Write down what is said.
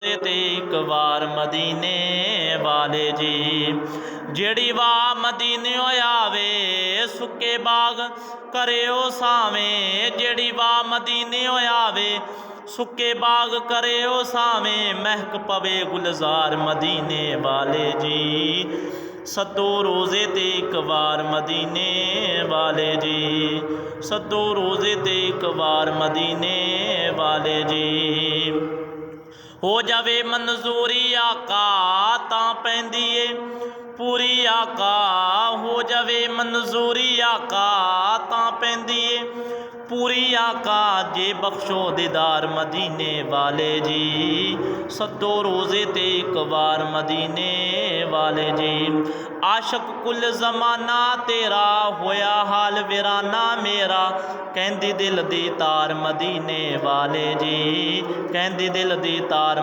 ते एक बार मदीने वाले जी। जेड़ी वाह मदीने आवे सुके बाग करे ओ सावें। जेड़ी वाह मदीने आवे सुके बाग करे ओ सावें। महक पवे गुलजार मदीने वाले जी। सदो रोज़े ते एक बार मदीने वाले जी। सदो रोज़े ते एक बार मदीने वाले जी। हो जावे मंजूरी आका तां पैंदी ए पूरी आका। हो जावे मंजूरी आका तां पैंदी ए पूरी आका। जे बख्शो दीदार मदीने वाले जी। सदो रोज़े ते एक बार मदीने वाले जी। आशक कुल ज़माना तेरा होया हाल वीराना मेरा। कहंदी दिल दी तार मदीने वाले जी। कहंदी दिल दी तार